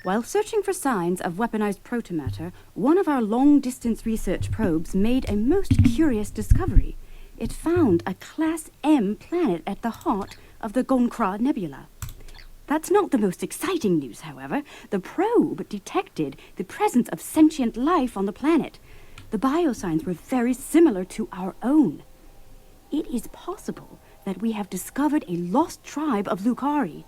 While searching for signs of weaponized protomatter, one of our long-distance research probes made a most curious discovery. It found a Class M planet at the heart of the Gonkra Nebula. That's not the most exciting news, however. The probe detected the presence of sentient life on the planet. The biosigns were very similar to our own. It is possible that we have discovered a lost tribe of Lucari.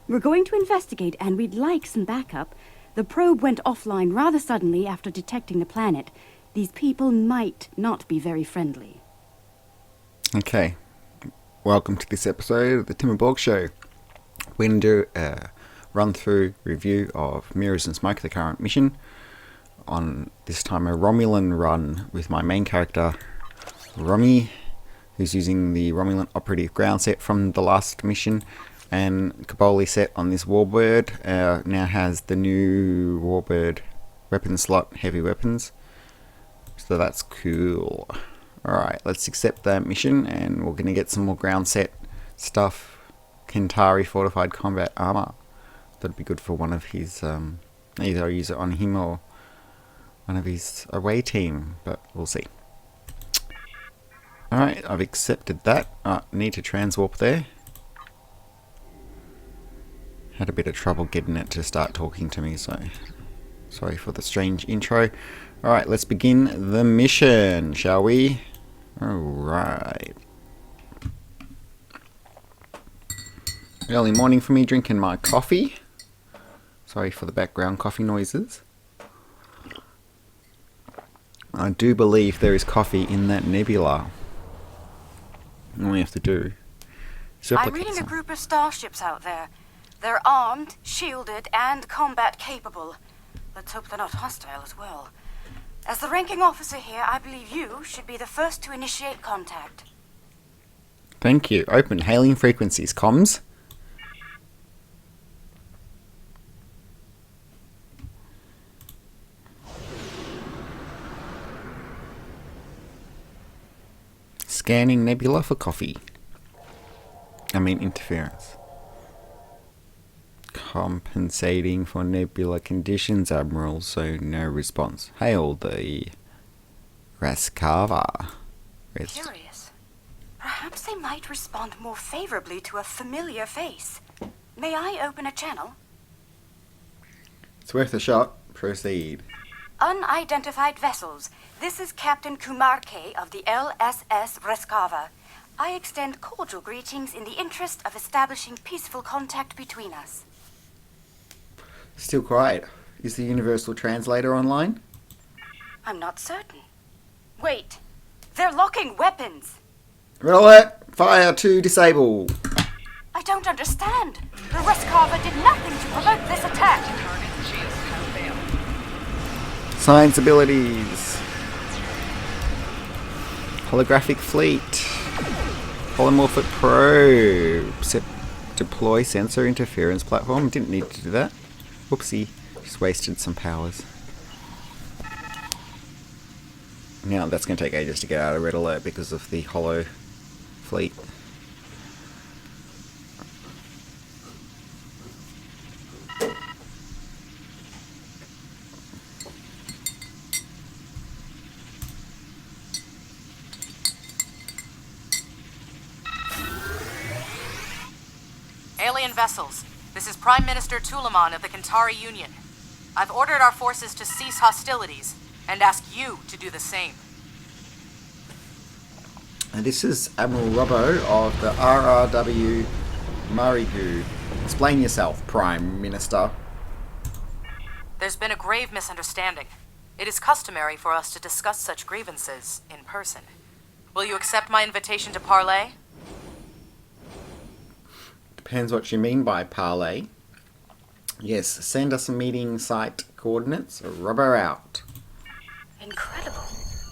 We're going to investigate, and we'd like some backup. The probe went offline rather suddenly after detecting the planet. These people might not be very friendly. Okay. Welcome to this episode of the Tim and Borg Show. We're going to do a run-through review of Mirrors and Smoke, the current mission. On this time, a Romulan run with my main character, Rommy, who's using the Romulan operative ground set from the last mission. And Kaboli set on this Warbird now has the new Warbird weapon slot, heavy weapons. So that's cool. Alright, let's accept that mission and we're going to get some more ground set stuff. Kentari fortified combat armor. That'd be good for one of his, either I use it on him or one of his away team, but we'll see. Alright, I've accepted that. Need to transwarp there. Had a bit of trouble getting it to start talking to me, so sorry for the strange intro. Alright, let's begin the mission, shall we? Alright. Early morning for me, drinking my coffee. Sorry for the background coffee noises. I do believe there is coffee in that nebula. All we have to do is I'm reading a group of starships out there. They're armed, shielded, and combat capable. Let's hope they're not hostile as well. As the ranking officer here, I believe you should be the first to initiate contact. Thank you. Open hailing frequencies, comms. Scanning nebula for coffee. Interference. Compensating for nebula conditions, Admiral, so no response. Hail the Raskava. Curious. Perhaps they might respond more favorably to a familiar face. May I open a channel? It's worth a shot. Proceed. Unidentified vessels. This is Captain Kumar K. of the LSS Raskava. I extend cordial greetings in the interest of establishing peaceful contact between us. Still quiet. Is the universal translator online? I'm not certain. Wait. They're locking weapons. Red alert! Fire to disable. I don't understand. The Raskava did nothing to provoke this attack. Science abilities. Holographic fleet. Polymorphic probe. Set deploy sensor interference platform. Didn't need to do that. Whoopsie. Just wasted some powers. Now that's going to take ages to get out of red alert because of the holo fleet. Alien vessels, this is Prime Minister Tulaman of the Kentari Union. I've ordered our forces to cease hostilities and ask you to do the same. And this is Admiral Robbo of the RRW Marigu. Explain yourself, Prime Minister. There's been a grave misunderstanding. It is customary for us to discuss such grievances in person. Will you accept my invitation to parley? Depends what you mean by parley. Yes, send us a meeting site coordinates. Rubber out. Incredible.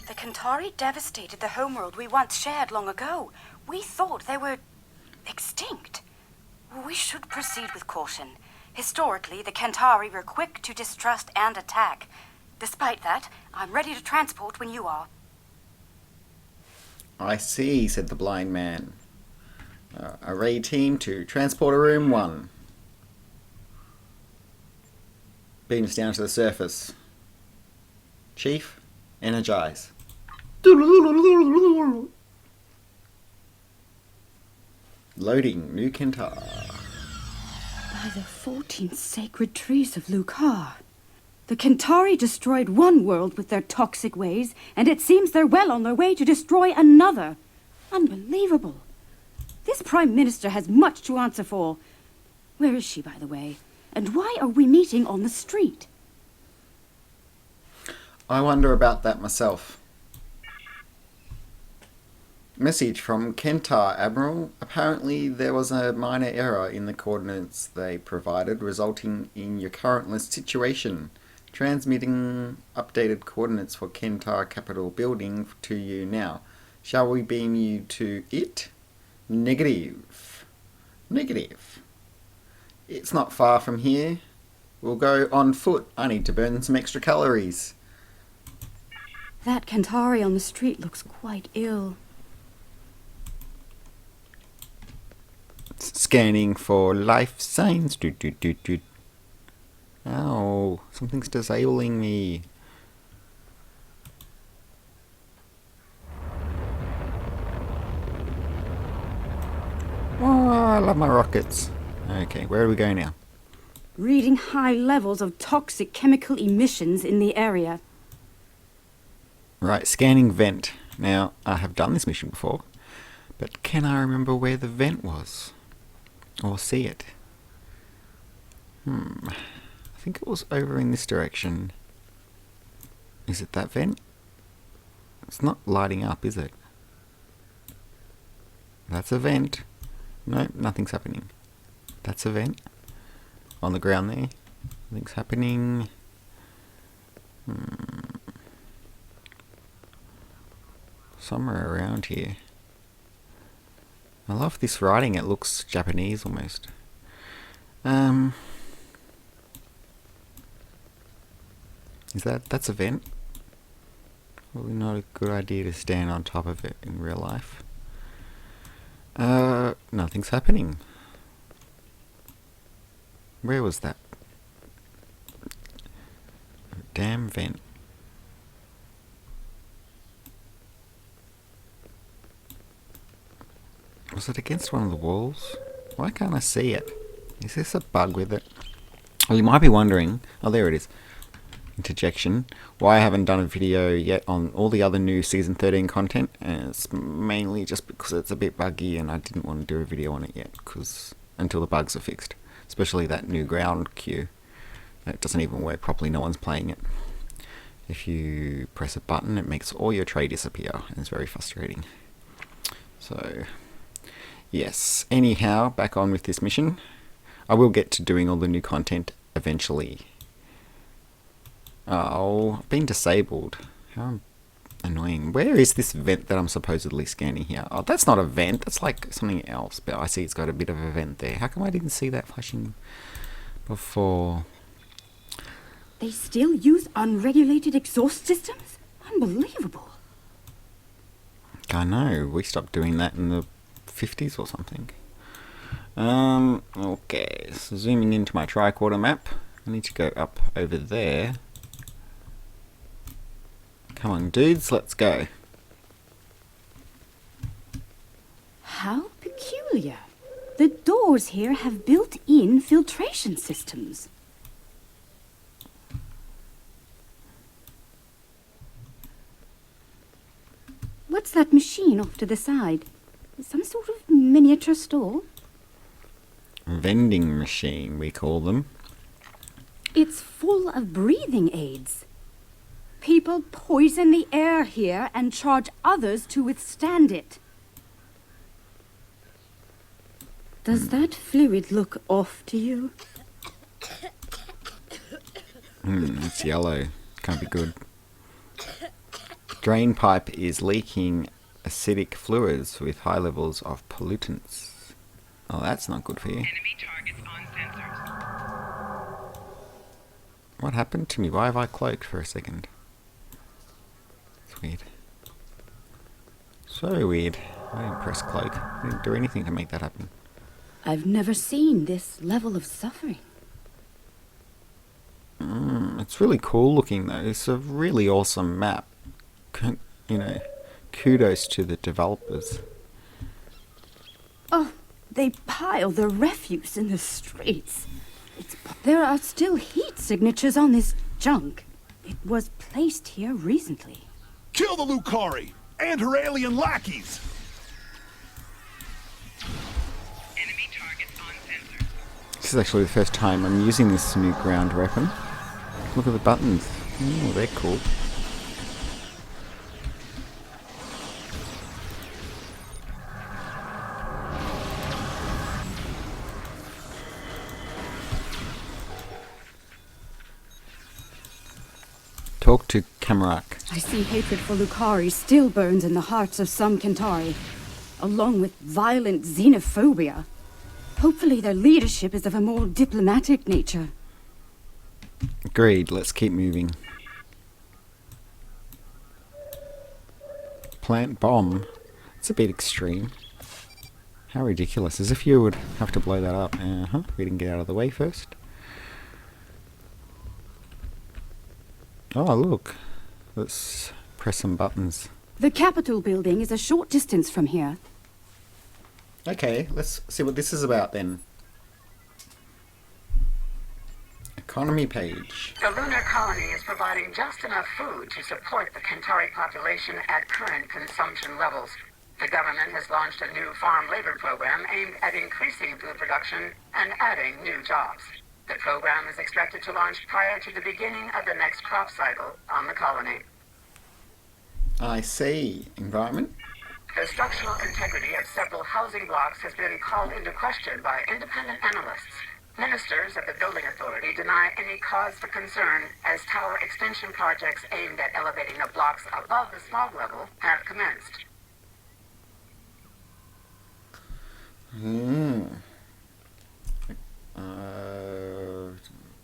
The Kentari devastated the homeworld we once shared long ago. We thought they were extinct. We should proceed with caution. Historically, the Kentari were quick to distrust and attack. Despite that, I'm ready to transport when you are. I see, said the blind man. Array team to transporter room 1. Beams down to the surface. Chief, energize. Loading new Kentar. By the 14 sacred trees of Lucar. The Kentari destroyed one world with their toxic ways, and it seems they're well on their way to destroy another. Unbelievable. This Prime Minister has much to answer for. Where is she, by the way? And why are we meeting on the street? I wonder about that myself. Message from Kentar, Admiral. Apparently there was a minor error in the coordinates they provided, resulting in your current situation. Transmitting updated coordinates for Kentar Capitol Building to you now. Shall we beam you to it? Negative. Negative. It's not far from here. We'll go on foot. I need to burn some extra calories. That Kentari on the street looks quite ill. Scanning for life signs. Ow, something's disabling me. Oh, I love my rockets. Okay, where do we go now? Reading high levels of toxic chemical emissions in the area. Right, scanning vent. Now, I have done this mission before, but can I remember where the vent was? Or see it? I think it was over in this direction. Is it that vent? It's not lighting up, is it? That's a vent. No, nothing's happening. That's a vent. On the ground there. Nothing's happening. Somewhere around here. I love this writing. It looks Japanese almost. That's a vent? Probably not a good idea to stand on top of it in real life. Nothing's happening. Where was that? Damn vent. Was it against one of the walls? Why can't I see it? Is this a bug with it? Well, you might be wondering... Oh, there it is. Interjection. Why I haven't done a video yet on all the other new Season 13 content. And it's mainly just because it's a bit buggy and I didn't want to do a video on it yet. Until the bugs are fixed. Especially that new ground queue. It doesn't even work properly. No one's playing it. If you press a button, it makes all your tray disappear. And it's very frustrating. So... yes, anyhow, back on with this mission. I will get to doing all the new content eventually. Oh, I've been disabled. How annoying. Where is this vent that I'm supposedly scanning here? Oh, that's not a vent. That's like something else. But I see it's got a bit of a vent there. How come I didn't see that flashing before? They still use unregulated exhaust systems? Unbelievable. I know. We stopped doing that in the 50s or something. Okay, so zooming into my tricorder map. I need to go up over there. Come on, dudes, let's go. How peculiar. The doors here have built-in filtration systems. What's that machine off to the side? Some sort of miniature store? Vending machine, we call them. It's full of breathing aids. People poison the air here and charge others to withstand it. Does that fluid look off to you? It's yellow. Can't be good. Drain pipe is leaking acidic fluids with high levels of pollutants. Oh, that's not good for you. Enemy targets on sensors. What happened to me? Why have I cloaked for a second? It's weird. So weird. I didn't press cloak. I didn't do anything to make that happen. I've never seen this level of suffering. It's really cool looking though. It's a really awesome map. You know, kudos to the developers. Oh, they pile the refuse in the streets. There are still heat signatures on this junk. It was placed here recently. Kill the Lucari and her alien lackeys! Enemy targets on sensors. This is actually the first time I'm using this new ground weapon. Look at the buttons. Oh, they're cool. Talk to Camarac. I see hatred for Lucari still burns in the hearts of some Kentari, along with violent xenophobia. Hopefully their leadership is of a more diplomatic nature. Agreed, let's keep moving. Plant bomb? It's a bit extreme. How ridiculous, as if you would have to blow that up. We didn't get out of the way first. Oh, look. Let's press some buttons. The Capitol building is a short distance from here. Okay, let's see what this is about then. Economy page. The lunar colony is providing just enough food to support the Kentari population at current consumption levels. The government has launched a new farm labor program aimed at increasing food production and adding new jobs. The program is expected to launch prior to the beginning of the next crop cycle on the colony. I see. Environment? The structural integrity of several housing blocks has been called into question by independent analysts. Ministers at the building authority deny any cause for concern as tower extension projects aimed at elevating the blocks above the smog level have commenced.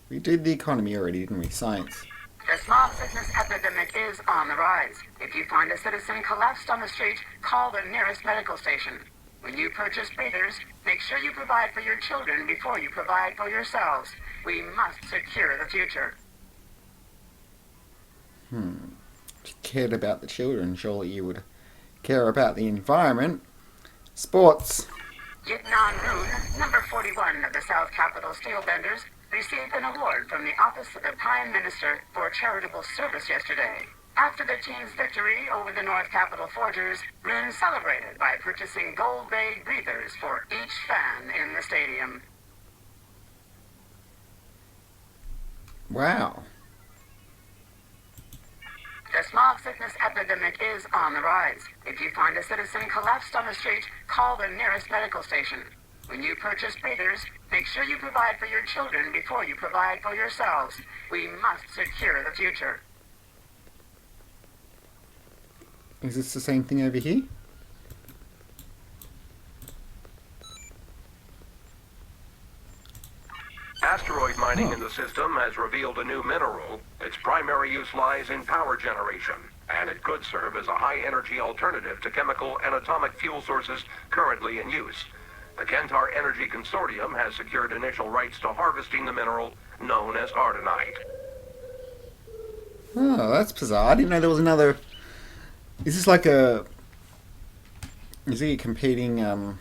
We did the economy already, didn't we? Science. The smog sickness epidemic is on the rise. If you find a citizen collapsed on the street, call the nearest medical station. When you purchase breathers, make sure you provide for your children before you provide for yourselves. We must secure the future. If you cared about the children, surely you would care about the environment. Sports. Yitnan Rune, number 41 of the South Capitol Steelbenders, received an award from the Office of the Prime Minister for charitable service yesterday. After the team's victory over the North Capitol Forgers, Rune celebrated by purchasing gold-bayed breathers for each fan in the stadium. Wow. The smog sickness epidemic is on the rise. If you find a citizen collapsed on the street, call the nearest medical station. When you purchase breathers, make sure you provide for your children before you provide for yourselves. We must secure the future. Is this the same thing over here? Asteroid mining in the system has revealed a new mineral. Its primary use lies in power generation, and it could serve as a high-energy alternative to chemical and atomic fuel sources currently in use. The Kentar Energy Consortium has secured initial rights to harvesting the mineral known as ardenite. Oh, that's bizarre. I didn't know there was another... Is this like a... Is he a competing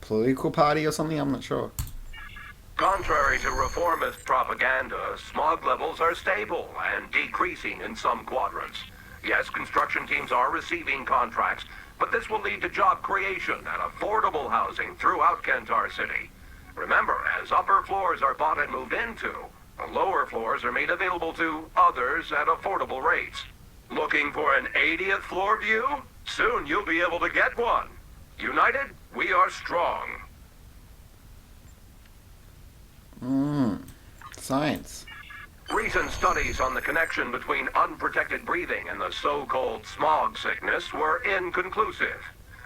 political party or something? I'm not sure. Contrary to reformist propaganda, smog levels are stable and decreasing in some quadrants. Yes, construction teams are receiving contracts, but this will lead to job creation and affordable housing throughout Kentar City. Remember, as upper floors are bought and moved into, the lower floors are made available to others at affordable rates. Looking for an 80th floor view? Soon you'll be able to get one. United, we are strong. Science. Recent studies on the connection between unprotected breathing and the so-called smog sickness were inconclusive.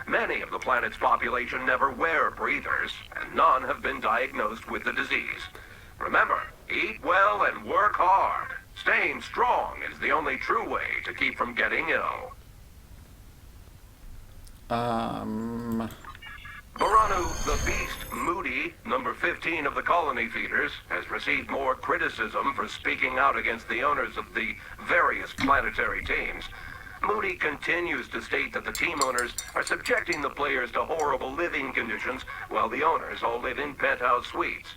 Many of the planet's population never wear breathers, and none have been diagnosed with the disease. Remember, eat well and work hard. Staying strong is the only true way to keep from getting ill. Baranu, the Beast, Moody, Moody, number 15 of the colony feeders, has received more criticism for speaking out against the owners of the various planetary teams. Moody continues to state that the team owners are subjecting the players to horrible living conditions while the owners all live in penthouse suites.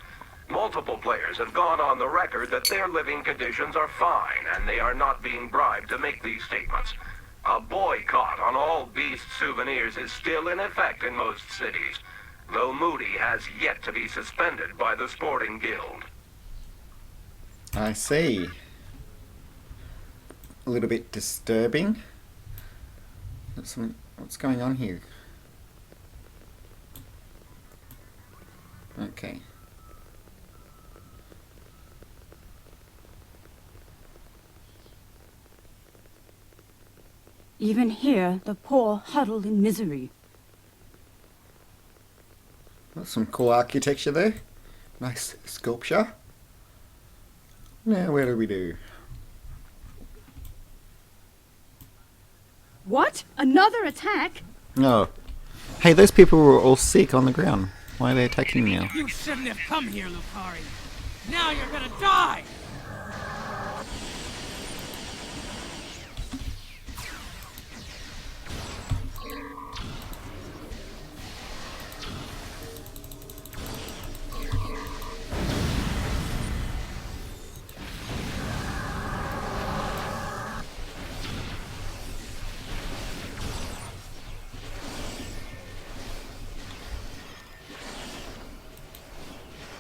Multiple players have gone on the record that their living conditions are fine and they are not being bribed to make these statements. A boycott on all Beast souvenirs is still in effect in most cities, though Moody has yet to be suspended by the Sporting Guild. I see. A little bit disturbing. What's going on here? Okay. Even here, the poor huddle in misery. Got some cool architecture there. Nice sculpture. Now, where do we do? What? Another attack? Oh. Hey, those people were all sick on the ground. Why are they attacking me now? You shouldn't have come here, Lucari. Now you're gonna die!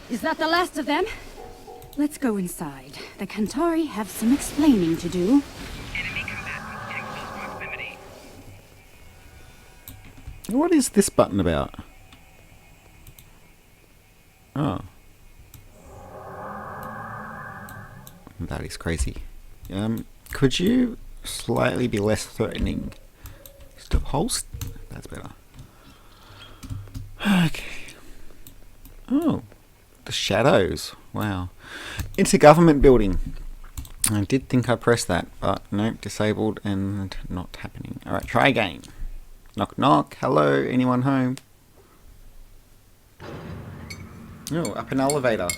Is that the last of them? Let's go inside. The Kantari have some explaining to do. Enemy combatants in close proximity. What is this button about? Oh. That is crazy. Could you slightly be less threatening? Stop holst? That's better. Okay. Oh. The shadows. Wow. It's a government building. I did think I pressed that, but nope, disabled and not happening. Alright, try again. Knock knock. Hello, anyone home? Oh, up an elevator.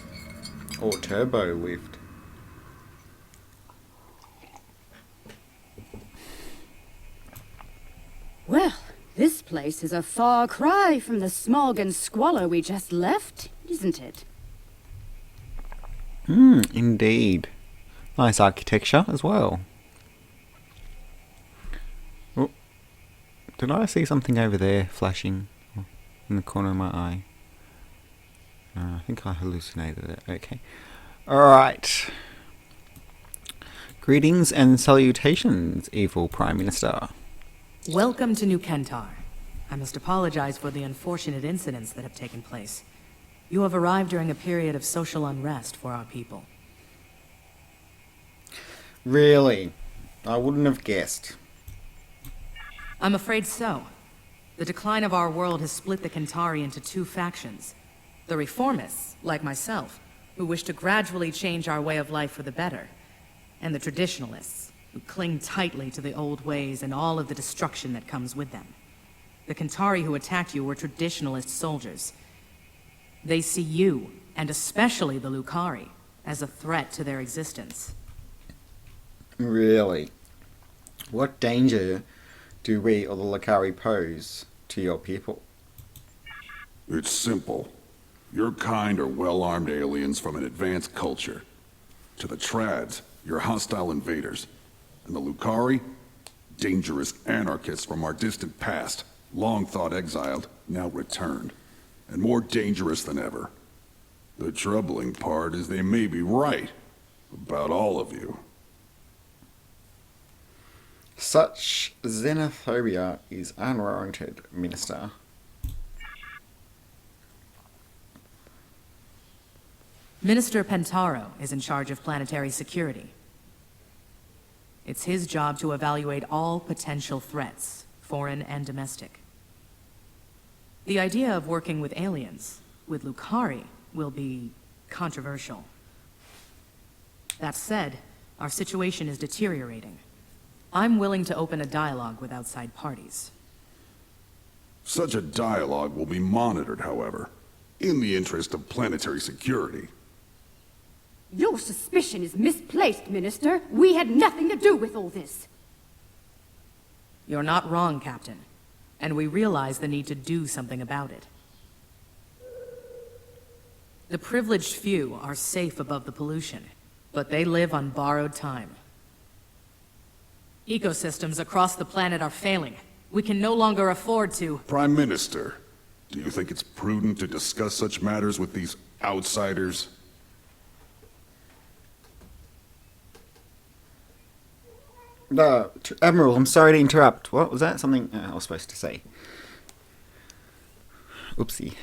Or turbo lift. Well, this place is a far cry from the smog and squalor we just left, isn't it? Indeed. Nice architecture as well. Oh, did I see something over there flashing in the corner of my eye? I think I hallucinated it. Okay. Alright. Greetings and salutations, evil Prime Minister. Welcome to New Kentar. I must apologize for the unfortunate incidents that have taken place. You have arrived during a period of social unrest for our people. Really? I wouldn't have guessed. I'm afraid so. The decline of our world has split the Kentari into two factions. The reformists, like myself, who wish to gradually change our way of life for the better, and the traditionalists, who cling tightly to the old ways and all of the destruction that comes with them. The Kentari who attacked you were traditionalist soldiers. They see you, and especially the Lucari, as a threat to their existence. Really? What danger do we or the Lucari pose to your people? It's simple. Your kind are well-armed aliens from an advanced culture. To the Trads, you're hostile invaders. And the Lucari? Dangerous anarchists from our distant past, long thought exiled, now returned. And more dangerous than ever. The troubling part is they may be right about all of you. Such xenophobia is unwarranted, Minister. Minister Pentaro is in charge of planetary security. It's his job to evaluate all potential threats, foreign and domestic. The idea of working with aliens, with Lucari, will be controversial. That said, our situation is deteriorating. I'm willing to open a dialogue with outside parties. Such a dialogue will be monitored, however. in the interest of planetary security. Your suspicion is misplaced, Minister. We had nothing to do with all this. You're not wrong, Captain. And we realize the need to do something about it. The privileged few are safe above the pollution, but they live on borrowed time. Ecosystems across the planet are failing. We can no longer afford to... Prime Minister, do you think it's prudent to discuss such matters with these outsiders? No, Admiral, I'm sorry to interrupt. What was that? Something I was supposed to say. Oopsie.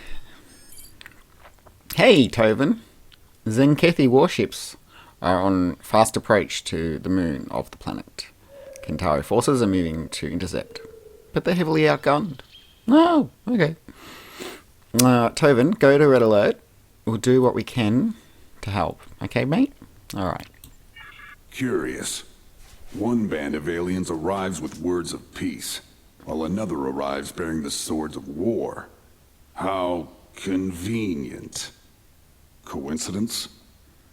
Hey, Tovin. Zenkethi warships are on fast approach to the moon of the planet. Kentari forces are moving to intercept, but they're heavily outgunned. Oh, okay. Tovin, go to Red Alert. We'll do what we can to help. Okay, mate? Alright. Curious. One band of aliens arrives with words of peace, while another arrives bearing the swords of war. How convenient. Coincidence?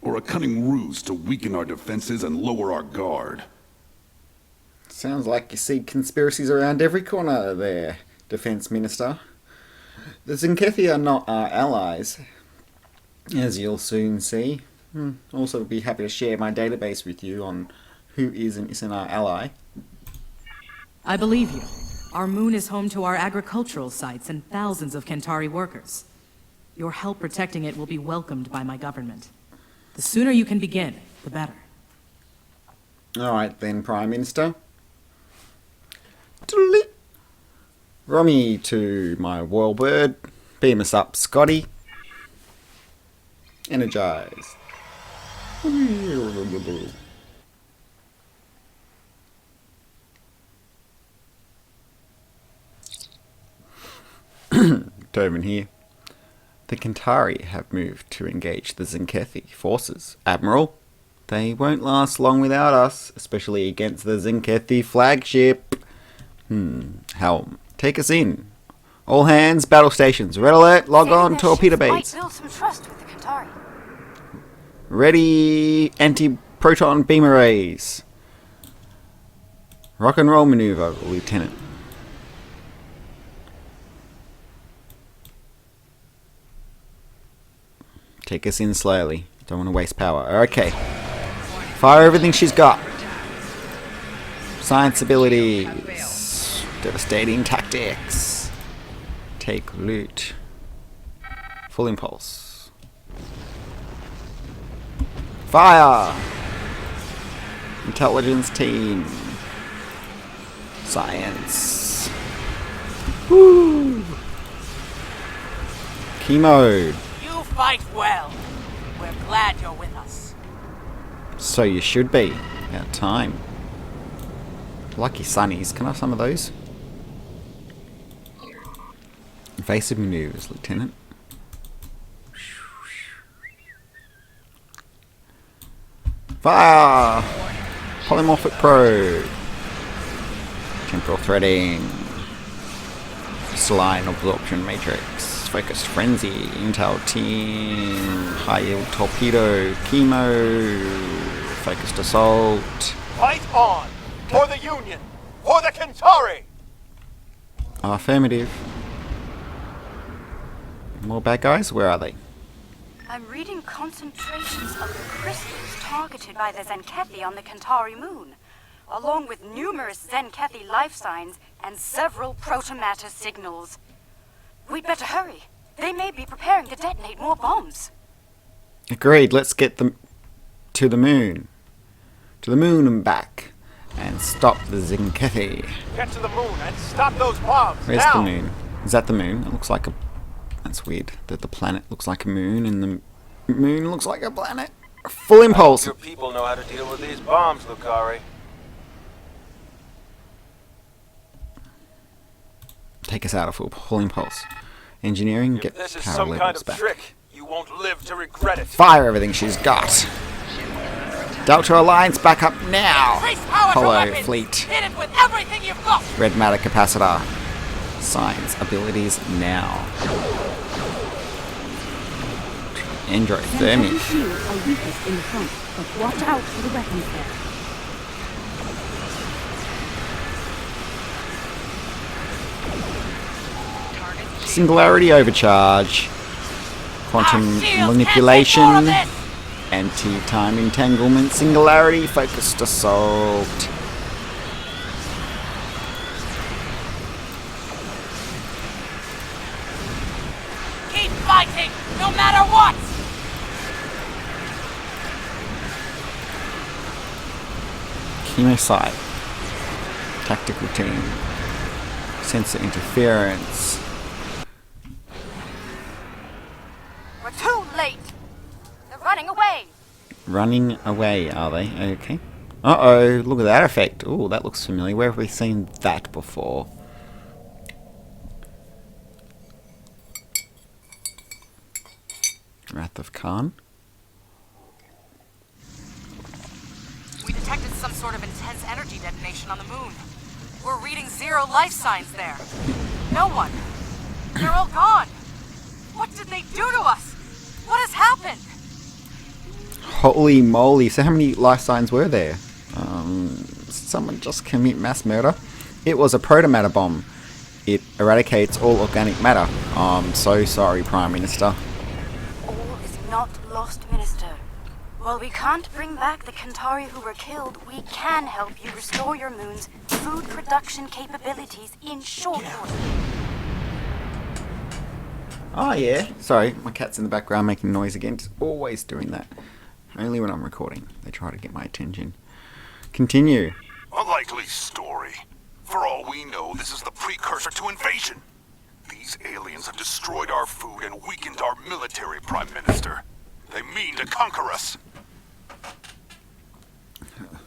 Or a cunning ruse to weaken our defenses and lower our guard? Sounds like you see conspiracies around every corner there, Defense Minister. The Zenkethi are not our allies, as you'll soon see. Also be happy to share my database with you on who is and isn't our ally. I believe you. Our moon is home to our agricultural sites and thousands of Kentari workers. Your help protecting it will be welcomed by my government. The sooner you can begin, the better. Alright then, Prime Minister. Toodaloo. Rommy to my royal bird. Beam us up, Scotty. Energize. Tovin here. The Kentari have moved to engage the Zenkethi forces. Admiral, they won't last long without us, especially against the Zenkethi flagship. Helm, take us in. All hands, battle stations. Red alert, log on, torpedo bays. Build some trust with the Kentari. Ready, anti-proton beam arrays. Rock and roll maneuver, Lieutenant. Take us in slowly. Don't want to waste power. Okay. Fire everything she's got. Science abilities. Devastating tactics. Take loot. Full impulse. Fire! Intelligence team. Science. Woo! Key mode. You fight well. We're glad you're with us. So you should be. About time. Lucky sunnies. Can I have some of those? Evasive maneuvers, Lieutenant. Fire! Polymorphic probe. Temporal threading. Crystalline absorption matrix. Focused frenzy. Intel team. High yield torpedo. Chemo. Focused assault. Fight on! For the Union! For the Kentari! Affirmative. More bad guys? Where are they? I'm reading concentrations of the crystals targeted by the Zenkethi on the Kentari moon, along with numerous Zenkethi life signs and several protomatter signals. We'd better hurry. They may be preparing to detonate more bombs. Agreed. Let's get them to the moon. To the moon and back. And stop the Zenkethi. Get to the moon and stop those bombs! Where's now! the moon? Is that the moon? It looks like a... That's weird. That the planet looks like a moon and the moon looks like a planet. Full impulse. Your people know how to deal with these bombs, Lucari. Take us out of full impulse. Engineering, get If this is power some kind levels of back. trick, you won't live to regret it. Fire everything she's got. Delta Alliance back up now. Increase power to Apollo weapons. fleet. Hit it with everything you've got. Red matter capacitor. Science abilities now. Android Sentinel thermic. shields are weakest in the front, but watch out for the weapons there. Singularity overcharge. Quantum manipulation. Anti-time entanglement. Singularity focused assault. Keep fighting, no matter what! Chemosite. Tactical team. Sensor interference. We're too late! They're running away! Running away, are they? Okay. Uh-oh, look at that effect. Oh, that looks familiar. Where have we seen that before? Wrath of Khan. We detected some sort of intense energy detonation on the moon. We're reading 0 life signs there. No one. They're all gone. What did they do to us? What has happened? Holy moly. So how many life signs were there? Someone just commit mass murder? It was a protomatter bomb. It eradicates all organic matter. I'm so sorry, Prime Minister. All is not lost, Minister. While we can't bring back the Kantari who were killed, we can help you restore your moon's food production capabilities in short order. Oh yeah. Sorry, my cat's in the background making noise again. It's always doing that. Only when I'm recording. They try to get my attention. Continue. A likely story. For all we know, this is the precursor to invasion. These aliens have destroyed our food and weakened our military, Prime Minister. They mean to conquer us.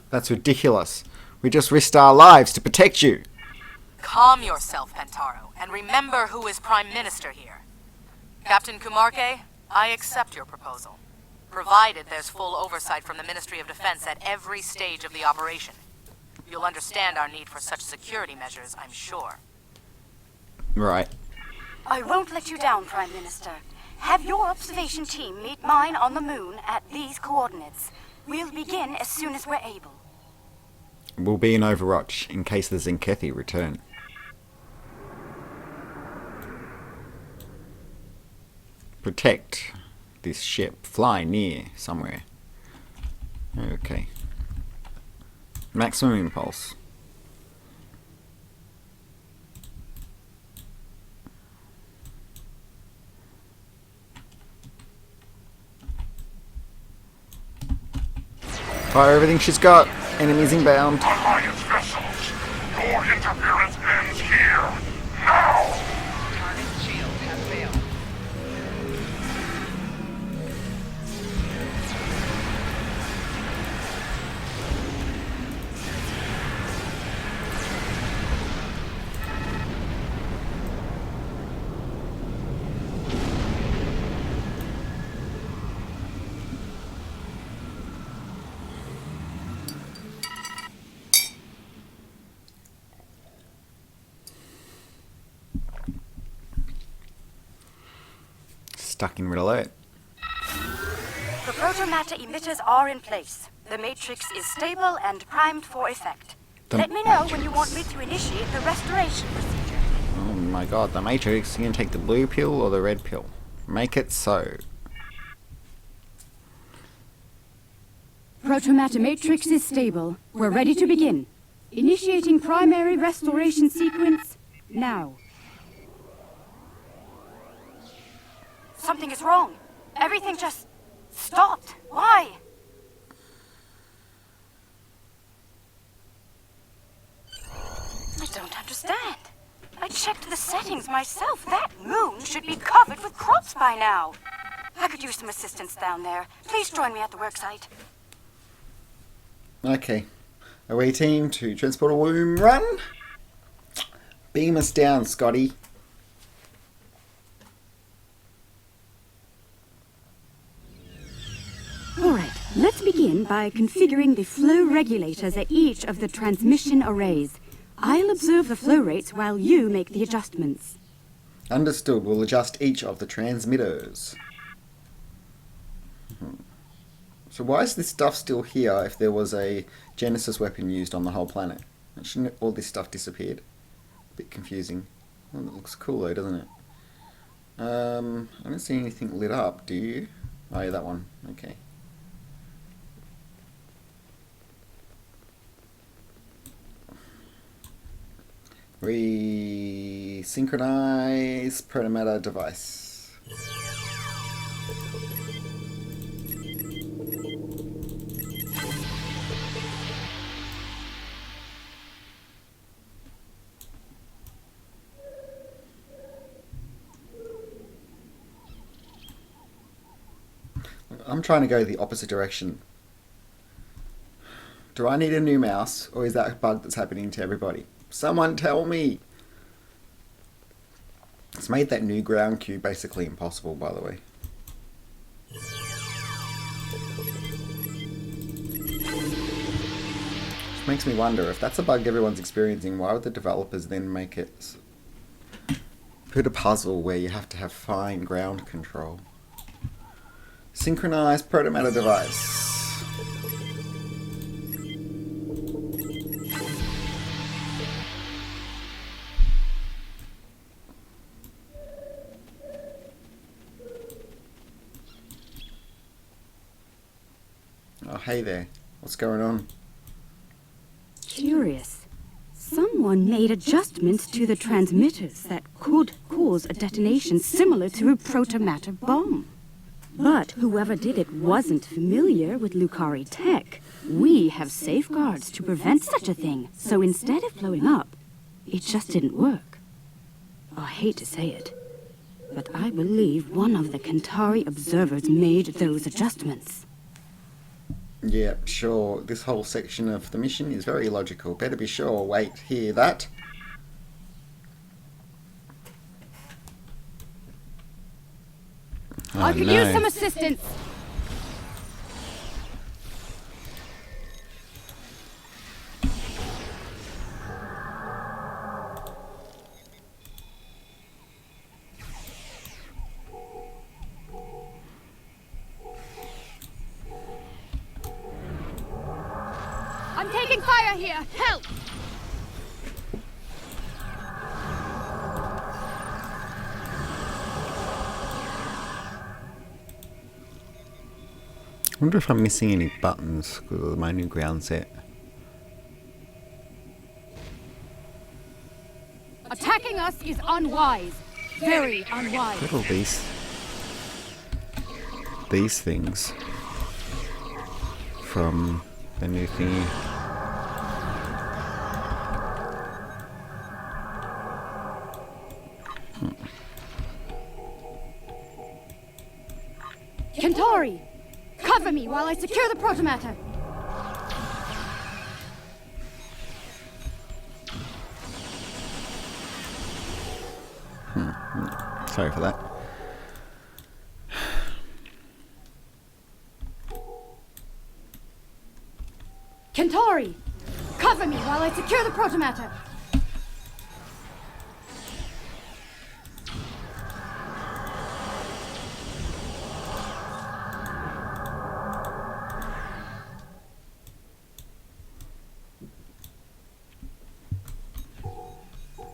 That's ridiculous. We just risked our lives to protect you. Calm yourself, Pentaro, and remember who is Prime Minister here. Captain Kumarke, I accept your proposal, provided there's full oversight from the Ministry of Defense at every stage of the operation. You'll understand our need for such security measures, I'm sure. Right. I won't let you down, Prime Minister. Have your observation team meet mine on the moon at these coordinates. We'll begin as soon as we're able. We'll be in Overwatch in case the Zenkethi return. Protect this ship. Fly near somewhere. Okay. Maximum impulse. Fire everything she's got. Enemies inbound. Alliance vessels, your interference ends here. Now! Target shield has failed. Stuck in red alert. The protomatter emitters are in place. The matrix is stable and primed for effect. Let me know when you want me to initiate the restoration procedure. Oh my god, the Matrix. You gonna take the blue pill or the red pill? Make it so. Protomatter matrix is stable. We're ready to begin. Initiating primary restoration sequence now. Something is wrong. Everything just stopped. Why? I don't understand. I checked the settings myself. That moon should be covered with crops by now. I could use some assistance down there. Please join me at the worksite. Okay. Away team to transporter womb run. Beam us down, Scotty. Alright, let's begin by configuring the flow regulators at each of the transmission arrays. I'll observe the flow rates while you make the adjustments. Understood. We'll adjust each of the transmitters. So why is this stuff still here if there was a Genesis weapon used on the whole planet? Shouldn't all this stuff disappeared? A bit confusing. Well, it looks cool though, doesn't it? I don't see anything lit up, do you? Oh yeah, that one. Okay. Resynchronize protomatter device. I'm trying to go the opposite direction. Do I need a new mouse, or is that a bug that's happening to everybody? Someone tell me! It's made that new ground cube basically impossible, by the way. Which makes me wonder, if that's a bug everyone's experiencing, why would the developers then make it... put a puzzle where you have to have fine ground control? Synchronize protomatter device. Oh, hey there. What's going on? Curious. Someone made adjustments to the transmitters that could cause a detonation similar to a protomatter bomb. But whoever did it wasn't familiar with Lucari tech. We have safeguards to prevent such a thing, so instead of blowing up, it just didn't work. I hate to say it, but I believe one of the Kantari observers made those adjustments. Yeah, sure. This whole section of the mission is very illogical. Better be sure. Wait, hear that? I could use some assistance. I'm taking fire here. Help! I wonder if I'm missing any buttons with my new ground set. Attacking us is unwise. Very unwise. Look at all these things from the new thingy. Kantari! Cover me while I secure the protomatter. Sorry for that. Kantari! Cover me while I secure the protomatter.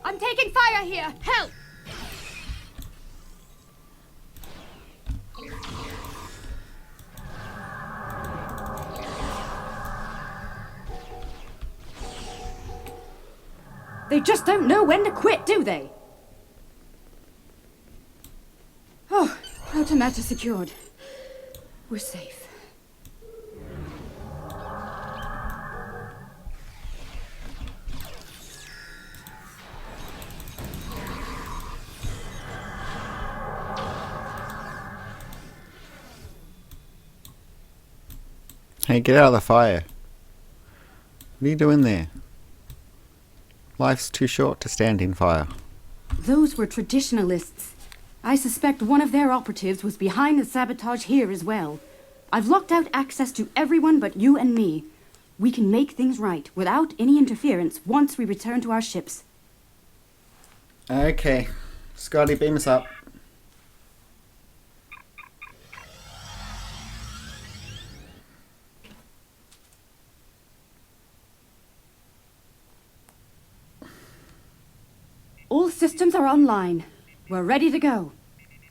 I'm taking fire here! Help! They just don't know when to quit, do they? Oh, protomatter secured. We're safe. Hey, get out of the fire. What are you doing there? Life's too short to stand in fire. Those were traditionalists. I suspect one of their operatives was behind the sabotage here as well. I've locked out access to everyone but you and me. We can make things right without any interference once we return to our ships. Okay. Scotty, beam us up. systems are online. We're ready to go.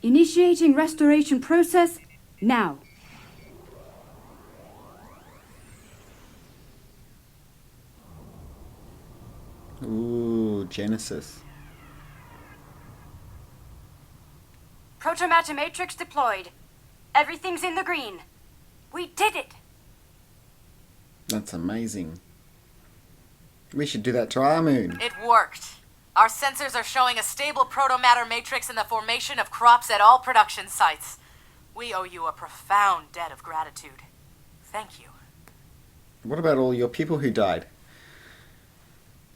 Initiating restoration process now. Ooh, Genesis. Protomatter matrix deployed. Everything's in the green. We did it! That's amazing. We should do that to our moon. It worked. Our sensors are showing a stable protomatter matrix in the formation of crops at all production sites. We owe you a profound debt of gratitude. Thank you. What about all your people who died?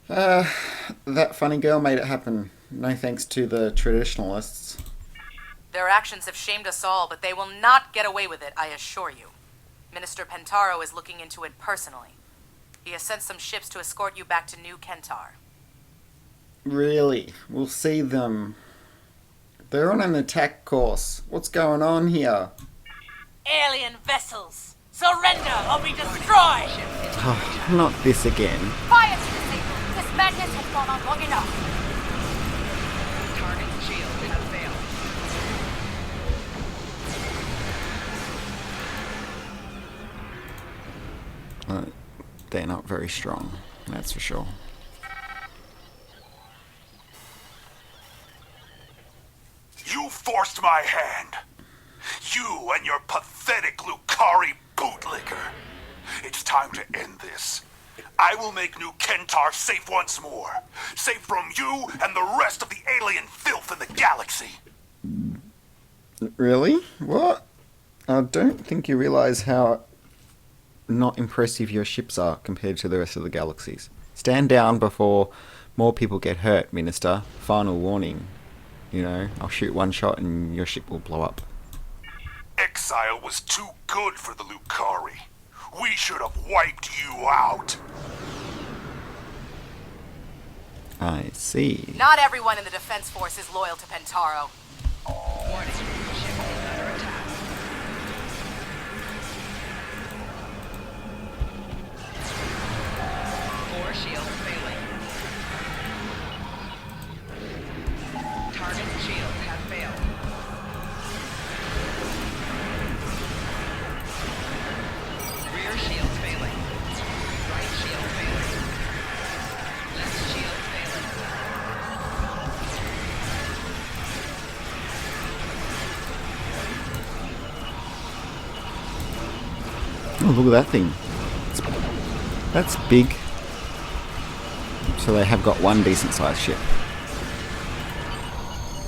That funny girl made it happen. No thanks to the traditionalists. Their actions have shamed us all, but they will not get away with it, I assure you. Minister Pentaro is looking into it personally. He has sent some ships to escort you back to New Kentar. Really? We'll see them. They're on an attack course. What's going on here? Alien vessels! Surrender or be destroyed! Oh, not this again. Fire to the signal! This madness has gone on long enough! Target shield has failed. They're not very strong, that's for sure. You forced my hand. You and your pathetic Lucari bootlicker. It's time to end this. I will make New Kentar safe once more. Safe from you and the rest of the alien filth in the galaxy. Really? What? I don't think you realize how not impressive your ships are compared to the rest of the galaxies. Stand down before more people get hurt, Minister. Final warning. You know, I'll shoot one shot and your ship will blow up. Exile was too good for the Lucari. We should have wiped you out. I see. Not everyone in the Defense Force is loyal to Pentaro. Warning, ship is under attack. Core shield failing. Target shield has failed. Rear shield failing. Right shield failing. Left shield failing. Oh, look at that thing. That's big. So they have got one decent sized ship.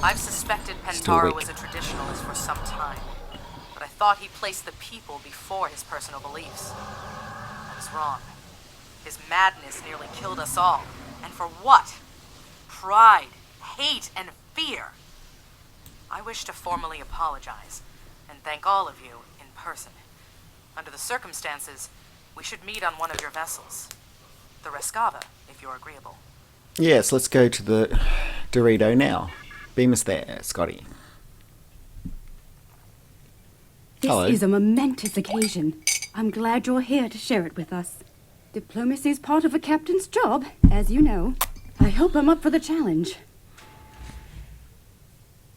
I've suspected Still Pentaro weak. was a traditionalist for some time, but I thought he placed the people before his personal beliefs. I was wrong. His madness nearly killed us all. And for what? Pride, hate, and fear. I wish to formally apologize and thank all of you in person. Under the circumstances, we should meet on one of your vessels. The Rescava, if you're agreeable. Yes, let's go to the Dorito now. Beam us there, Scotty. This Hello. is a momentous occasion. I'm glad you're here to share it with us. Diplomacy is part of a captain's job, as you know. I hope I'm up for the challenge.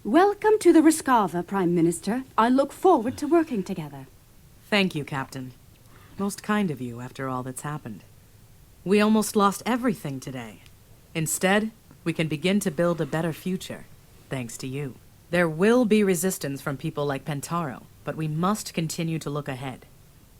Welcome to the Rescava, Prime Minister. I look forward to working together. Thank you, Captain. Most kind of you after all that's happened. We almost lost everything today. Instead, we can begin to build a better future, thanks to you. There will be resistance from people like Pentaro, but we must continue to look ahead.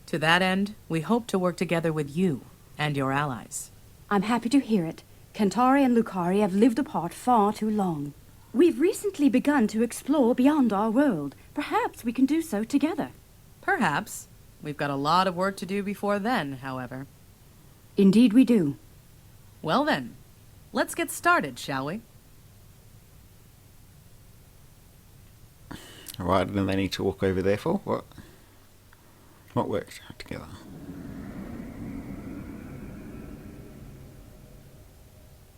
To that end, we hope to work together with you and your allies. I'm happy to hear it. Kantari and Lucari have lived apart far too long. We've recently begun to explore beyond our world. Perhaps we can do so together. Perhaps. We've got a lot of work to do before then, however. Indeed we do. Well then, let's get started, shall we? Alright, and then they need to walk over there for what? What worked together?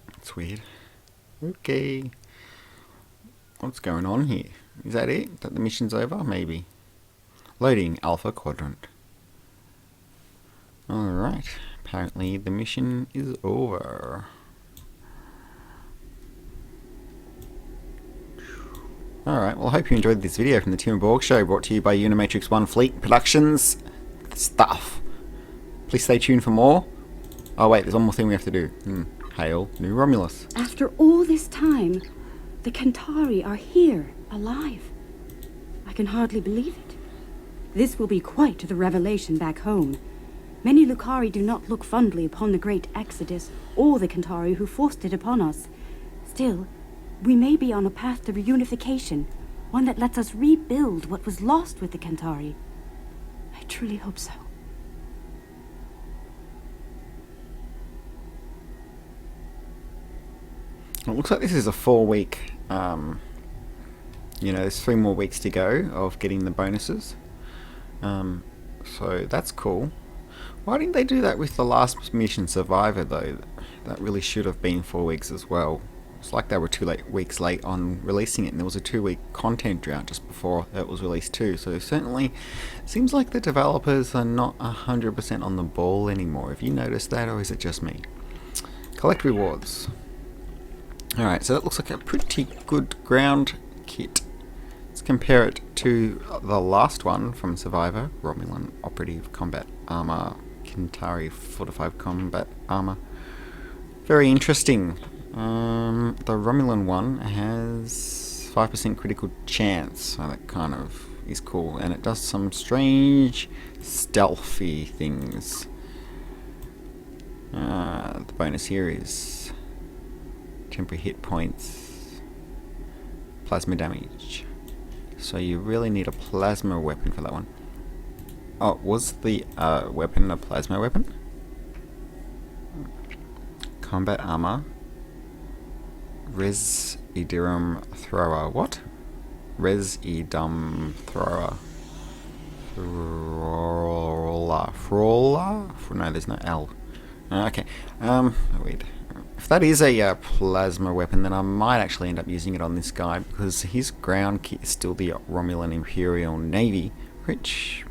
That's weird. Okay. What's going on here? Is that it? That the mission's over? Maybe. Loading Alpha Quadrant. Alright. Apparently the mission is over. Alright, well I hope you enjoyed this video from the Tim and Borg Show, brought to you by Unimatrix 1 Fleet Productions stuff. Please stay tuned for more. Oh wait, there's one more thing we have to do. Hail New Romulus. After all this time, the Kentari are here, alive. I can hardly believe it. This will be quite the revelation back home. Many Lucari do not look fondly upon the great Exodus or the Kentari who forced it upon us. Still, we may be on a path to reunification, one that lets us rebuild what was lost with the Kentari. I truly hope so. It looks like this is a 4-week, there's 3 more weeks to go of getting the bonuses. So that's cool. Why didn't they do that with the last mission, Survivor, though? That really should have been 4 weeks as well. It's like they were 2 weeks late on releasing it, and there was a 2-week content drought just before it was released too. So certainly, it seems like the developers are not 100% on the ball anymore. Have you noticed that, or is it just me? Collect rewards. Alright, so that looks like a pretty good ground kit. Let's compare it to the last one from Survivor, Romulan Operative Combat Armor, Kentari Fortified Combat Armor. Very interesting. The Romulan one has 5% critical chance, so that kind of is cool, and it does some strange stealthy things. The bonus here is temporary hit points, plasma damage. So you really need a plasma weapon for that one. Oh, was the weapon a plasma weapon? Combat armor. Res-edum thrower. What? Res-edum thrower. Frawler? No, there's no L. Okay. Wait. If that is a plasma weapon, then I might actually end up using it on this guy, because his ground kit is still the Romulan Imperial Navy, which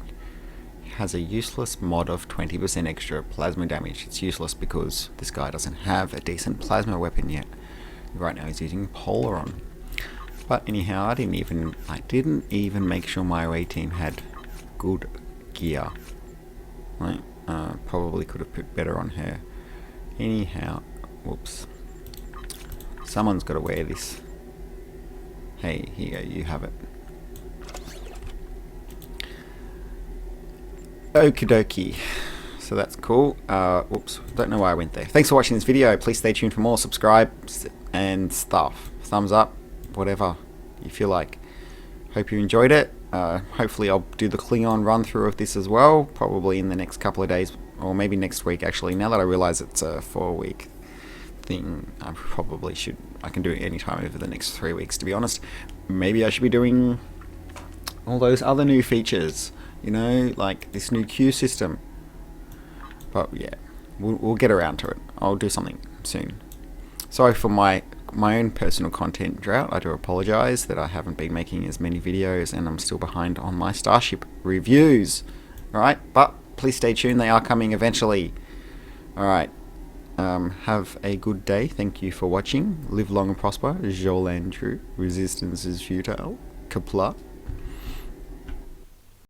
has a useless mod of 20% extra plasma damage. It's useless because this guy doesn't have a decent plasma weapon yet. Right now he's using Polaron. But anyhow, I didn't even make sure my away team had good gear. Right? Probably could have put better on her. Anyhow, whoops. Someone's got to wear this. Hey, here you go, you have it. Okie dokie. So that's cool. Whoops, don't know why I went there. Thanks for watching this video. Please stay tuned for more. Subscribe and stuff. Thumbs up, whatever you feel like. Hope you enjoyed it. Hopefully I'll do the Klingon run through of this as well, probably in the next couple of days, or maybe next week actually. Now that I realize it's a 4-week thing, I can do it anytime over the next 3 weeks, to be honest. Maybe I should be doing all those other new features, like this new queue system. But yeah, we'll get around to it. I'll do something soon. Sorry for my own personal content drought. I do apologize that I haven't been making as many videos, and I'm still behind on my Starship reviews. Alright, but please stay tuned, they are coming eventually. Alright, have a good day. Thank you for watching. Live long and prosper. Joel Andrew. Resistance is futile. Kapla.